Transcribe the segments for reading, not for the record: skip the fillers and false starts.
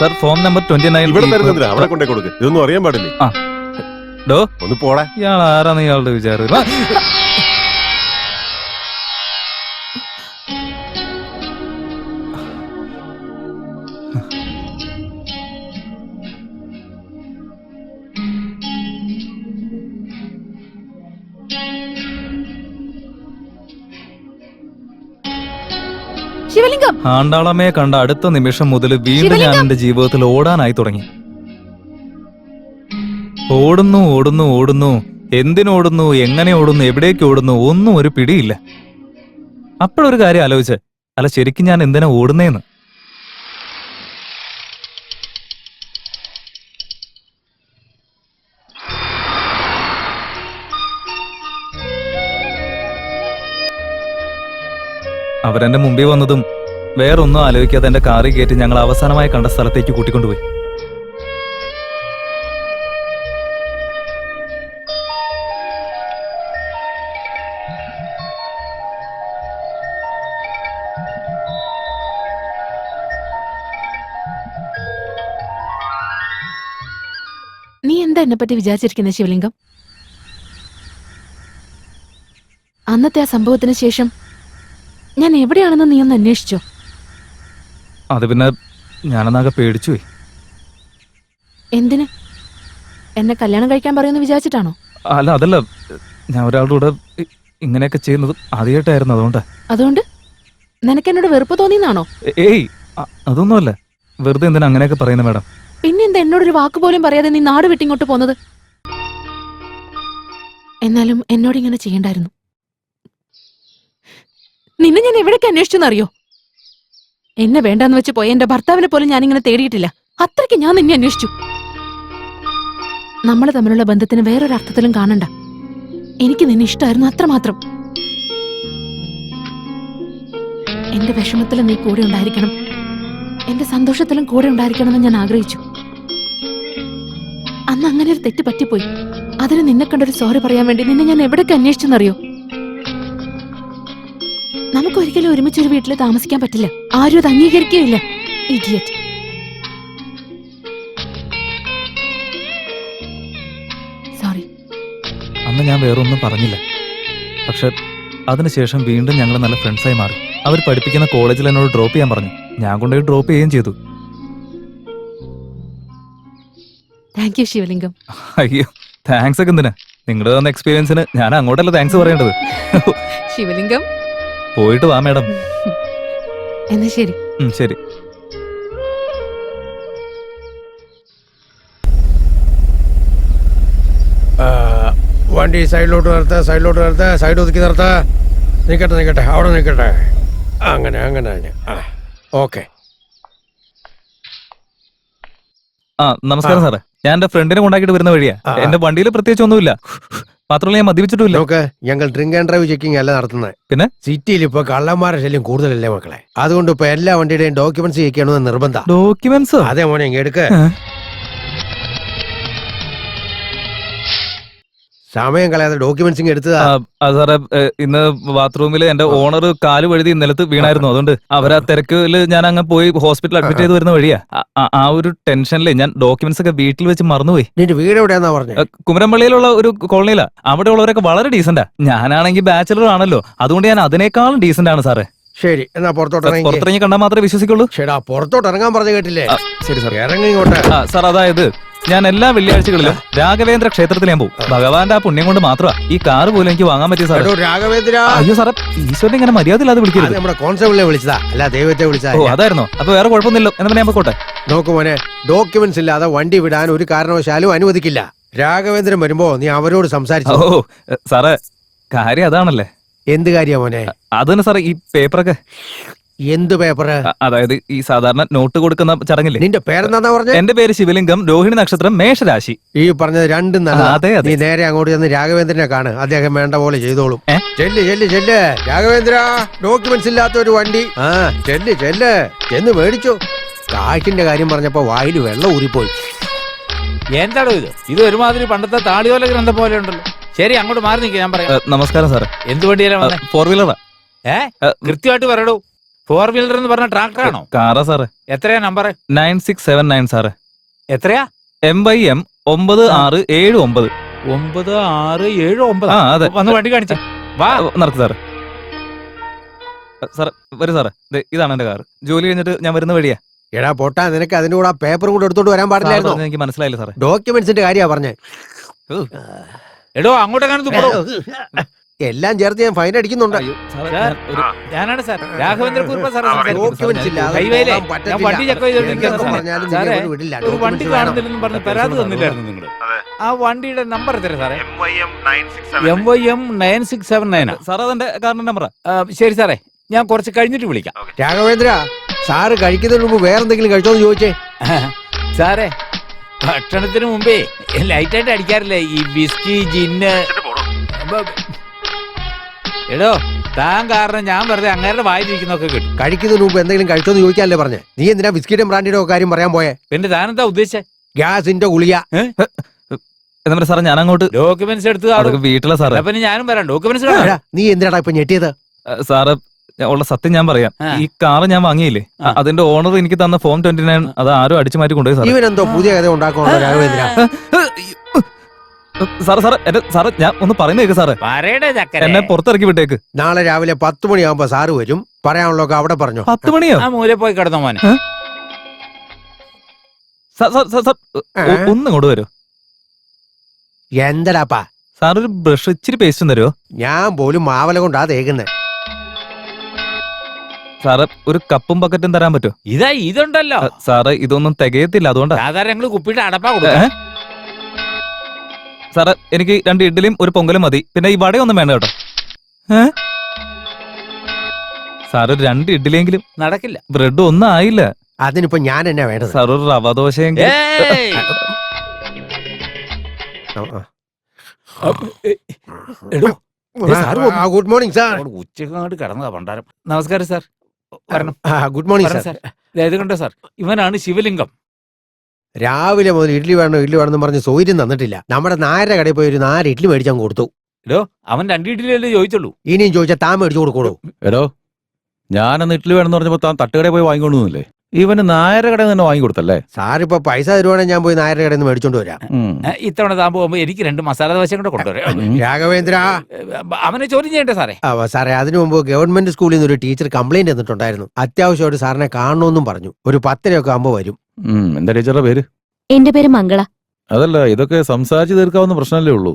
Sir form number 29. ഇവിടെ തരുന്നതിന് അവിടെ കൊണ്ടേ കൊടുക്ക്. ഇതൊന്നും അറിയാൻ പാടില്ലേ. ഡോ ഒന്ന് പോടാ. ഇയാൾ ആരാന്ന് ഇയാളുടെ വിചാരം? ശിവലിംഗം, ആണ്ടാളമ്മയെ കണ്ട അടുത്ത നിമിഷം മുതൽ വീണ്ടും ഞാൻ എന്റെ ജീവിതത്തിൽ ഓടാനായി തുടങ്ങി. ഓടുന്നു ഓടുന്നു ഓടുന്നു, എന്തിനോടുന്നു, എങ്ങനെ ഓടുന്നു, എവിടേക്ക് ഓടുന്നു, ഒന്നും ഒരു പിടിയില്ല. അപ്പോഴൊരു കാര്യം ആലോചിച്ച്, അല്ല ശരിക്കും ഞാൻ എന്തിനാ ഓടുന്നേന്ന്. അവരെന്റെ മുമ്പിൽ വന്നതും വേറൊന്നും ആലോചിക്കാതെ എന്റെ കാറിൽ കയറ്റി ഞങ്ങൾ അവസാനമായി കണ്ട സ്ഥലത്തേക്ക് കൂട്ടിക്കൊണ്ടുപോയി. നീ എന്താ എന്നെ പറ്റി വിചാരിച്ചിരിക്കുന്നത് ശിവലിംഗം? അന്നത്തെ ആ സംഭവത്തിന് ശേഷം ഞാൻ എവിടെയാണെന്ന് നീ ഒന്ന് അന്വേഷിച്ചോ? അത് പിന്നെ ഞാനെന്നാകെ പേടിച്ചുപോയി. എന്തിന്? എന്നെ കല്യാണം കഴിക്കാൻ പറയുമെന്ന് വിചാരിച്ചിട്ടാണോ? അല്ല, അതല്ല, ഞാൻ ഒരാളുടെ കൂടെ ഇങ്ങനെയൊക്കെ ചെയ്യുന്നത് ആദ്യമായിട്ടായിരുന്നു. അതുകൊണ്ട് നിനക്ക് എന്നോട് വെറുപ്പ് തോന്നിയെന്നാണോ? ഏയ്, അതൊന്നുമല്ല. വെറുതെ എന്തിനാ അങ്ങനെയൊക്കെ പറയുന്നത് മാഡം? പിന്നെ എന്താ എന്നോടൊരു വാക്ക് പോലും പറയാതെ നീ നാട് വിട്ടിങ്ങോട്ട് പോന്നത്? എന്നാലും എന്നോട് ഇങ്ങനെ ചെയ്യണ്ടായിരുന്നു. നിന്നെ ഞാൻ എവിടേക്ക് അന്വേഷിച്ചെന്നറിയോ? എന്നെ വേണ്ടാന്ന് വെച്ച് പോയ എന്റെ ഭർത്താവിനെ പോലും ഞാനിങ്ങനെ തേടിയിട്ടില്ല. അത്രയ്ക്ക് ഞാൻ നിന്നെ അന്വേഷിച്ചു. നമ്മൾ തമ്മിലുള്ള ബന്ധത്തിന് വേറൊരർത്ഥത്തിലും കാണണ്ട. എനിക്ക് നിന്നെ ഇഷ്ടമായിരുന്നു, അത്രമാത്രം. എന്റെ വിഷമത്തിലും നീ കൂടെ ഉണ്ടായിരിക്കണം, എന്റെ സന്തോഷത്തിലും കൂടെ ഉണ്ടായിരിക്കണമെന്ന് ഞാൻ ആഗ്രഹിച്ചു. അന്ന് അങ്ങനെ ഒരു തെറ്റ് പറ്റിപ്പോയി. അതിന് നിന്നെ കണ്ടൊരു സോറി പറയാൻ വേണ്ടി നിന്നെ ഞാൻ എവിടേക്ക് അന്വേഷിച്ചെന്നറിയോ? നമുക്കൊരിക്കലും ഒരുമിച്ചൊരു വീട്ടിൽ താമസിക്കാൻ പറ്റില്ല. ആരും അത് അംഗീകരിക്കുകയില്ല. ഇഡിയറ്റ്. സോറി. അന്ന് ഞാൻ വേറൊന്നും പറഞ്ഞില്ല. പക്ഷെ അതിനുശേഷം വീണ്ടും ഞങ്ങൾ നല്ല ഫ്രണ്ട്സായി മാറി. അവർ പഠിപ്പിക്കുന്ന കോളേജിൽ എന്നോട് ഡ്രോപ്പ് ചെയ്യാൻ പറഞ്ഞു. ഞാൻ കൊണ്ടുപോയി ഡ്രോപ്പ് ചെയ്യുകയും ചെയ്തു. താങ്ക് യു ശിവലിംഗം. അയ്യോ, താങ്ക്സ് ഒക്കെ എന്തിനാ? നിങ്ങൾ തന്ന എക്സ്പീരിയൻസിന് ഞാൻ അങ്ങോട്ടല്ല താങ്ക്സ് പറയേണ്ടത്. ശിവലിംഗം, പോയിട്ട് വാ മാഡം. എന്നാ ശരി. ശരി. വണ്ടി സൈഡിലോട്ട് നിർത്ത, സൈഡിലോട്ട് നിർത്ത, സൈഡ് ഒതുക്കി നിർത്ത. നിൽക്കട്ടെ നിൽക്കട്ടെ, അവിടെ നിൽക്കട്ടെ. അങ്ങനെ അങ്ങനെ തന്നെ. ഓക്കെ. നമസ്കാരം സാറേ. ഞാൻ എന്റെ ഫ്രണ്ടിനെ കൊണ്ടാക്കിട്ട് വരുന്ന വഴിയാ. എന്റെ വണ്ടിയിൽ പ്രത്യേകിച്ച് ഒന്നുമില്ല. മാത്രമല്ല ഞാൻ മദ്യപിച്ചിട്ടില്ല. നോക്ക്, ഞങ്ങൾ ഡ്രിങ്ക് ആൻഡ് ഡ്രൈവ് ചെക്കിംഗ് അല്ല നടത്തുന്നത്. പിന്നെ സിറ്റിയിൽ ഇപ്പൊ കള്ളന്മാരുടെ ശല്യം കൂടുതലല്ലേ മക്കളെ? അതുകൊണ്ട് ഇപ്പൊ എല്ലാ വണ്ടിയുടെയും ഡോക്യുമെന്റ്സ് ചെക്ക് നിർബന്ധം. ഡോക്യുമെന്റ്സ്? അതെ മോനെ, ഇങ്ങ് എടുക്ക. സമയം കളയാതെ ഡോക്യുമെന്റ്സ് എടുത്തതാ. സാറേ, ഇന്ന് ബാത്റൂമിൽ എന്റെ ഓണർ കാല് വഴുതി നിലത്ത് വീണായിരുന്നു. അതുകൊണ്ട് അവരാ തിരക്കില് ഞാൻ അങ്ങ് പോയി ഹോസ്പിറ്റൽ അഡ്മിറ്റ് ചെയ്ത് വരുന്ന വഴിയാ. ആ ഒരു ടെൻഷനില് ഞാൻ ഡോക്യുമെന്റ്സ് ഒക്കെ വീട്ടിൽ വെച്ച് മറന്നുപോയി. നിന്റെ വീട് എവിടെയാന്നാ പറഞ്ഞത്? കുമരമ്പള്ളിയിലുള്ള ഒരു കോളനിയിലാ. അവിടെ ഉള്ളവരൊക്കെ വളരെ ഡീസന്റാ. ഞാനാണെങ്കിൽ ബാച്ചിലർ ആണല്ലോ, അതുകൊണ്ട് ഞാൻ അതിനേക്കാളും ഡീസന്റ് ആണ് സാറേ. ശരി, എന്നാ പുറത്തിറങ്ങി കണ്ടാൽ മാത്രമേ വിശ്വസിക്കുള്ളൂ. ശരിടാ, പുറത്തോട്ട് ഇറങ്ങാൻ പറഞ്ഞു കേട്ടില്ലേ? ശരി സാർ, ഇറങ്ങി ഇങ്ങോട്ട്. സാർ, അതായത് ഞാൻ എല്ലാ വെള്ളിയാഴ്ചകളിലും രാഘവേന്ദ്ര ക്ഷേത്രത്തിൽ ഞാൻ പോകും. ഭഗവാന്റെ ആ പുണ്യം കൊണ്ട് മാത്രമാ ഈ കാറ് പോലും എനിക്ക് വാങ്ങാൻ പറ്റിയ സാർ. രാഘവേന്ദ്ര? അയ്യോ സാറേ, ഈശ്വരനെ ഇങ്ങനെ മര്യാദയില്ലാതെ വിളിക്കരുത്. നമ്മുടെ കോൺസ്റ്റബിളിനെ വിളിച്ചതാ, അല്ല ദൈവത്തെ വിളിച്ചതാ. ഓ, അതായിരുന്നോ? അപ്പൊ വേറെ കുഴപ്പമൊന്നുമില്ലോ. എന്നാ ഞാൻ പോട്ടെ. നോക്കു മോനെ, ഡോക്യുമെന്റ്സ് ഇല്ലാതെ വണ്ടി വിടാൻ ഒരു കാരണവശാലും അനുവദിക്കില്ല. രാഘവേന്ദ്രൻ വരുമ്പോ നീ അവരോട് സംസാരിച്ചു. ഓ സാറേ, കാര്യം അതാണല്ലേ. എന്ത് കാര്യ മോനെ? അതന്നെ സാറേ, ഈ പേപ്പറൊക്കെ. എന്ത് പേപ്പറ്? അതായത് ഈ സാധാരണ നോട്ട് കൊടുക്കുന്ന ചടങ്ങില്ലേ. നിന്റെ പേരെന്താ പറഞ്ഞത്? എന്റെ പേര് ശിവലിംഗം, രോഹിണി നക്ഷത്രം, മേഷരാശി. ഈ പറഞ്ഞത് രണ്ടും നല്ല. അതെ. നീ നേരെ അങ്ങോട്ട് ചെന്ന് രാഘവേന്ദ്രനെ കാണ്, അദ്ദേഹം വേണ്ട പോലെ ചെയ്തോളും. ചെല്ല് ചെല്ല് ചെല്ല്. രാഘവേന്ദ്ര, ഡോക്യുമെന്റ്സ് ഇല്ലാത്ത ഒരു വണ്ടി. ചെല്ല് ചെല്ല്, ചെന്ന് മേടിച്ചു. കാശിന്റെ കാര്യം പറഞ്ഞപ്പോ വായിൽ വെള്ളം ഊറിപ്പോയി. എന്താണോ ഇത് ഒരുമാതിരി പണ്ടത്തെ താടിയോല ഗ്രന്ഥം പോലെ ഉണ്ടല്ലോ. ശരി, അങ്ങോട്ട് മാറി നിൽക്കുക, ഞാൻ പറയാം. നമസ്കാരം സാറേ. എന്ത് വണ്ടിയാ? 4 വീലറാ. കൃത്യമായിട്ട് പറയടൂ. ഫോർ വീലർ എന്ന് പറഞ്ഞ ട്രാക്ടറാണോ? കാറാ സാറേ. എത്രയാ നമ്പർ? 9679 സാറേ. എത്രയാ? MYM 9679. 9679. ആ അതെ. വന്ന് വണ്ടി കാണിച്ച വാ. നടക്ക് സാറേ. സാറേ വരൂ സാറേ. ദേ, ഇതാണ് എന്റെ കാർ. ജോലി കഴിഞ്ഞിട്ട് ഞാൻ വരുന്ന വഴിയാ. എടാ പൊട്ടാ, നിനക്ക് അതിന്റെ കൂടെ പേപ്പറും കൂടെ എടുത്തോണ്ട് വരാൻ സാറ് പാടില്ലായിരുന്നു. പറഞ്ഞത് എനിക്ക് മനസ്സിലായില്ല സാറേ. ഡോക്യുമെന്റ്സിന്റെ കാര്യ പറഞ്ഞേ. എടോ അങ്ങോട്ടെങ്ങാനും തുപ്പടോ. എല്ലാം ചേർത്ത് ഞാൻ ഫൈൻ അടിക്കുന്നുണ്ട്. അയ്യോ, സാറേ, സാർ, ഞാനാണ് sir Raghavendra Kurup sir documents ഇല്ലാതെ ഹൈവേയിലെ പോകാൻ പറ്റത്തില്ല. ഞാൻ വണ്ടി ചെക്ക് ചെയ്തോണ്ടിരിക്കുകയാണ് എന്തൊക്കെ സാറേ. പറഞ്ഞാലും സാറേ, നിന്നെ ഇവിടെ വിടില്ല. ഒരു വണ്ടി ഡോക്യുമെന്റ്സ് വേണം. കാണുന്നില്ലെന്ന് പറഞ്ഞ് പരാതി തന്നില്ലായിരുന്നു നിങ്ങൾ? ആ വണ്ടിയുടെ നമ്പർ എത്ര സാറേ? MYM 967. MYM 9679. സാറേ അതെന്റെ കാറിന്റെ നമ്പറാ. ശരി സാറേ, ഞാൻ കുറച്ച് കഴിഞ്ഞിട്ട് വിളിക്കാം. രാഘവേന്ദ്ര, സാറ് കഴിക്കുന്നതിന് മുമ്പ് വേറെന്തെങ്കിലും കഴിച്ചോന്ന് ചോദിച്ചേ. സാറേ, ഭക്ഷണത്തിന് മുമ്പേ ലൈറ്റായിട്ട് അടിക്കാറില്ലേ ഈ വിസ്കി ജിന്ന്? എടോ താൻ കാരണം ഞാൻ വെറുതെ അങ്ങേരുടെ വായിലിരിക്കുന്നൊക്കെ കിട്ടും. കഴിക്കുന്നതിന് മുമ്പ് എന്തെങ്കിലും കഴിച്ചോന്ന് ചോദിക്കാനല്ലേ പറഞ്ഞേ. നീ എന്തിനാ ബിസ്ക്കറ്റും ബ്രാൻഡിയുടെ കാര്യം പറയാൻ പോയെ? പിന്നെ താനെന്താ ഉദ്ദേശിച്ചേ? ഗ്യാസിന്റെ ഗുളിക. എന്താ സാറേ, ഞാൻ അങ്ങോട്ട് ഡോക്യുമെന്റ്സ് എടുത്ത് അതൊക്കെ വീട്ടിലെ സാറേ. പിന്നെ ഞാനും വരാം. ഡോക്യുമെന്റ്സ് എടാ, നീ എന്തിനാടാ ഇപ്പൊ ഞെട്ടിയത്? സാറ് ഉള്ള സത്യം ഞാൻ പറയാം. ആ. ഈ കാറ് ഞാൻ വാങ്ങിയില്ലേ, അതിന്റെ ഓണർ എനിക്ക് തന്ന ഫോം 29 അത് ആരും അടിച്ചു മാറ്റി കൊണ്ടുപോയി സാറേ. ഇവനെന്തോ പുതിയ കഥ ഉണ്ടാക്കണോ രാഘവേന്ദ്ര? സാറേ ഞാൻ ഒന്ന് പറയുന്ന കേക്ക് സാറേ. പറയടേ ചക്കരെ. എന്നെ പുറത്തിറക്കി വിട്ടേക്ക്. നാളെ രാവിലെ 10 മണിയാകുമ്പോ സാറ് വരും. പറയാനുള്ളതൊക്കെ അവിടെ പറഞ്ഞു. 10 മണിയോ? ആ മൂല പോയി കിടന്നോ മോനെ. സാർ, ഒന്ന് ഇങ്ങോട്ട് വരൂ. എന്തടാപ്പാ? സാർ ഒരു ബ്രഷ് ഇച്ചിരി പേസ്റ്റും തരുമോ? ഞാൻ പോലും മാവല കൊണ്ടാ തേക്കുന്നെ. സാറ് ഒരു കപ്പും ബക്കറ്റും തരാൻ പറ്റുമോ? ഇതുണ്ടല്ലോ സാറ് ഇതൊന്നും തികയത്തില്ല, അതുകൊണ്ടാ. സാധാരണ ഞങ്ങള് കുപ്പിയിട്ട് അടപ്പാ കൊടുക്കാം. സാറ് എനിക്ക് 2 ഇഡ്ഡലിയും ഒരു പൊങ്കലും മതി. പിന്നെ ഈ വടയൊന്നും വേണ്ട കേട്ടോ. സാറ് 2 ഇഡ്ഡലിയെങ്കിലും. നടക്കില്ല. ബ്രെഡ് ഒന്നും ആയില്ല. അതിനിപ്പോ ഞാൻ എന്നാ വേണ്ടത്? സാർ ഒരു റവ ദോശയെങ്കിലും. ഏയ്! എടോ, ഗുഡ് മോർണിംഗ് സാർ. ഉച്ചക്ക് അങ്ങോട്ട് കിടന്നതാ പണ്ടാരം. നമസ്കാരം സാർ. വരണം. ഗുഡ് മോർണിംഗ് വരണം സാർ. സാർ. ഇത് കണ്ടോ സാർ, ഇവനാണ് ശിവലിംഗം. രാവിലെ മുതൽ ഇഡ്ഡലി വേണമെന്ന് പറഞ്ഞ് സൗകര്യം തന്നിട്ടില്ല. നമ്മുടെ നായരുടെ കടയിൽ പോയി ഒരു 4 ഇഡ്ഡലി മേടിച്ചാൽ കൊടുത്തു. എടോ അവൻ 2 ഇഡ്ഡലിയല്ലേ ചോദിച്ചുള്ളൂ. ഇനിയും ചോദിച്ചാൽ താൻ മേടിച്ചു കൊടുക്കോളൂ. എടോ, ഞാനന്ന് ഇഡ്ഡലി വേണമെന്ന് പറഞ്ഞപ്പോ താൻ തട്ടുകടയിൽ പോയി വാങ്ങിക്കൊണ്ടുവന്നില്ലേ? ഇവന് നായര കടയിൽ തന്നെ വാങ്ങിക്കൊടുത്തല്ലേ? സാറിപ്പോ പൈസ തരുവാണെങ്കിൽ ഞാൻ പോയി നായരുടെ കടയിൽ നിന്ന് മേടിച്ചോണ്ട് വരാം. ഇത്തവണ താൻ പോകുമ്പോ എനിക്ക് 2 മസാല ദോശ കൂടെ കൊണ്ടുവരാം. രാഘവേന്ദ്ര, അവനെ ചോദ്യം ചെയ്യട്ടെ സാറേ. സാറേ അതിനു മുമ്പ് ഗവൺമെന്റ് സ്കൂളിൽ നിന്ന് ഒരു ടീച്ചർ കംപ്ലൈന്റ് തന്നിട്ടുണ്ടായിരുന്നു. അത്യാവശ്യമായിട്ട് സാറിനെ കാണണമെന്നും പറഞ്ഞു. ഒരു 10:30 ആകുമ്പോ വരും. എന്താ ടീച്ചറുടെ പേര്? എന്റെ പേര് മംഗള. അതല്ല, ഇതൊക്കെ സംസാരിച്ച് തീർക്കാവുന്ന പ്രശ്നമല്ലേ ഉള്ളൂ.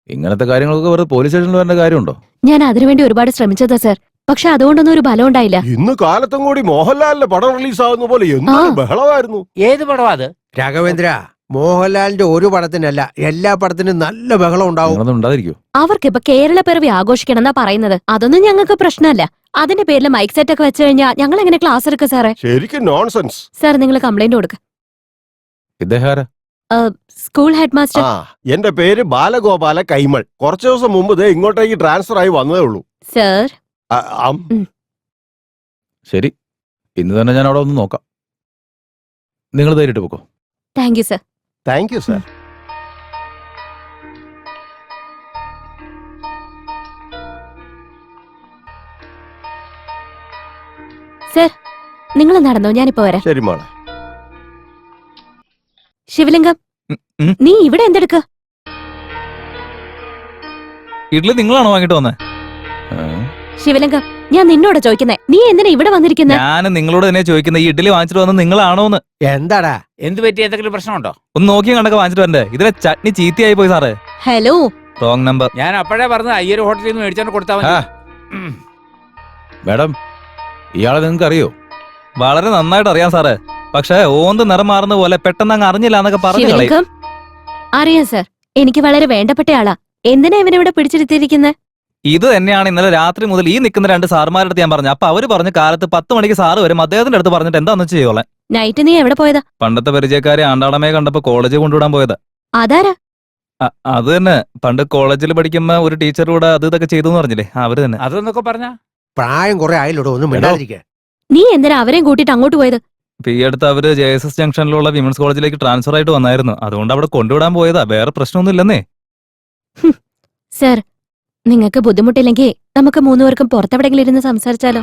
ഇങ്ങനത്തെ കാര്യങ്ങളൊക്കെ വെറുതെ പോലീസ് സ്റ്റേഷനിൽ വരേണ്ട കാര്യമുണ്ടോ? ഞാൻ അതിനുവേണ്ടി ഒരുപാട് ശ്രമിച്ചതാ സർ. പക്ഷെ അതുകൊണ്ടൊന്നും ഒരു ബലം ഉണ്ടായില്ല. ഇന്ന് കാലത്തും കൂടി മോഹൻലാലിന്റെ പടം റിലീസ് ആകുന്ന പോലെ എന്തൊരു ബഹളമായിരുന്നു. ഏത് പടവാ അത്? രാഘവേന്ദ്ര, മോഹൻലാലിന്റെ ഒരു പടത്തിനല്ല, എല്ലാ പടത്തിനും നല്ല ബഹളം ഉണ്ടാവും. അങ്ങനൊന്നും ഉണ്ടാതിരിക്കോ? അവർക്കിപ്പോ കേരള പിറവി ആഘോഷിക്കണം എന്നാ പറയുന്നത്. അതൊന്നും ഞങ്ങൾക്ക് പ്രശ്നമല്ല. അതിന്റെ പേരിൽ മൈക്ക് സെറ്റ് ഒക്കെ വെച്ച് കഴിഞ്ഞാൽ ഞങ്ങൾ എങ്ങനെ ക്ലാസ് എടുക്കുക സാറേ? ശരിക്കും നോൺസെൻസ്. സാർ നിങ്ങൾ കംപ്ലൈന്റ് കൊടുക്ക. ഇദ്ദേഹാര? School headmaster. എന്റെ പേര് ബാലഗോപാല കൈമൾ. കുറച്ചു ദിവസം മുമ്പ് ദേ ഇങ്ങോട്ടേക്ക് ട്രാൻസ്ഫർ ആയി വന്നതേ ഉള്ളൂ. സർ ശരി, ഇന്ന് തന്നെ ഞാൻ അവിടെ ഒന്ന് നോക്കാം. നിങ്ങൾ ധൈര്യമായിട്ട് പോക്കോ. Thank you sir. Thank you sir. Sir നിങ്ങൾ നടന്നോ, ഞാനിപ്പോ വരാം. ശരി മോളെ. ശിവലിംഗം, നീ ഇവിടെ എന്തെടുക്ക? ഇഡ്ഡലി നിങ്ങളാണോ വാങ്ങിട്ട് വന്നേ? ശിവലിംഗം, ഞാൻ നിന്നോട് ചോദിക്കുന്നേ, നീ എന്തിനാ ഇവിടെ വന്നിരിക്കുന്നത്? ഞാൻ നിങ്ങളോട് തന്നെ ചോദിക്കുന്നത്, ഈ ഇഡ്ഡലി വാങ്ങിച്ചിട്ട് വന്നത് നിങ്ങളാണോന്ന്. എന്താടാ? എന്ത് പറ്റി? എന്തെങ്കിലും പ്രശ്നമുണ്ടോ? ഒന്ന് നോക്കി കണ്ടൊക്കെ വാങ്ങിച്ചിട്ട് വരണ്ടേ? ഇതിലെ ചട്നി ചീത്തയായി പോയി സാറേ. Hello, wrong number. ഞാൻ അപ്പോഴേ പറഞ്ഞത് അയ്യർ ഹോട്ടലിൽ നിന്ന് മേടിച്ചോണ്ട് കൊടുത്താൽ മതി. മാഡം, ഇയാളെ നിങ്ങൾക്ക് അറിയോ? വളരെ നന്നായിട്ട് അറിയാം സാറേ. പക്ഷേ ഓന്ത് നിറം മാറുന്ന പോലെ പെട്ടെന്ന് അങ്ങ് അറിഞ്ഞില്ല എന്നൊക്കെ പറഞ്ഞു കളയും. ശിവലിംഗം, അറിയാം സർ. എനിക്ക് വളരെ വേണ്ടപ്പെട്ട ആളാ. എന്തിനാ ഇവനിവിടെ പിടിച്ചെടുത്തിരിക്കുന്നത്? ഇത് തന്നെയാണ് ഇന്നലെ രാത്രി മുതൽ ഈ നിൽക്കുന്ന 2 സാറുമാരുടെ അടുത്ത് ഞാൻ പറഞ്ഞു. അപ്പൊ അവര് പറഞ്ഞു കാലത്ത് 10 മണിക്ക് സാറ് വരും. അദ്ദേഹത്തിന്റെ അടുത്ത് പറഞ്ഞിട്ട് എന്താന്ന് വെച്ച് ചെയ്യോളെ. നൈറ്റ് നീ എവിടെ പോയതാ? പണ്ടത്തെ പരിചയക്കാരെ ആണ്ടാടമയെ കണ്ടപ്പോ കോളേജിൽ കൊണ്ടുവിടാൻ പോയതാ. അതാരാ? അത് തന്നെ, പണ്ട് കോളേജിൽ പഠിക്കുമ്പോ ഒരു ടീച്ചർ കൂടെ അത് ഇതൊക്കെ ചെയ്തു എന്ന് പറഞ്ഞില്ലേ, അവര് തന്നെ. അതെന്നൊക്കെ പറഞ്ഞ പ്രായം കുറെ ആയില്ലോടോ, ഒന്നും മിണ്ടാതിരിക്കുക. നീ എന്തിനാ അവരെയും കൂട്ടിട്ട് അങ്ങോട്ട് പോയത്? ഇപ്പൊ ഈ അടുത്ത് അവര് JSS ജംഗ്ഷനിലുള്ള വിമൻസ് കോളേജിലേക്ക് ട്രാൻസ്ഫർ ആയിട്ട് വന്നായിരുന്നു. അതുകൊണ്ട് അവിടെ കൊണ്ടുവിടാൻ പോയതാ. വേറെ പ്രശ്നമൊന്നും ഇല്ലെന്നേ. സർ, നിങ്ങൾക്ക് ബുദ്ധിമുട്ടില്ലെങ്കിൽ നമുക്ക് 3 പേർക്കും പുറത്തെവിടെങ്കിലും ഇരുന്ന് സംസാരിച്ചാലോ?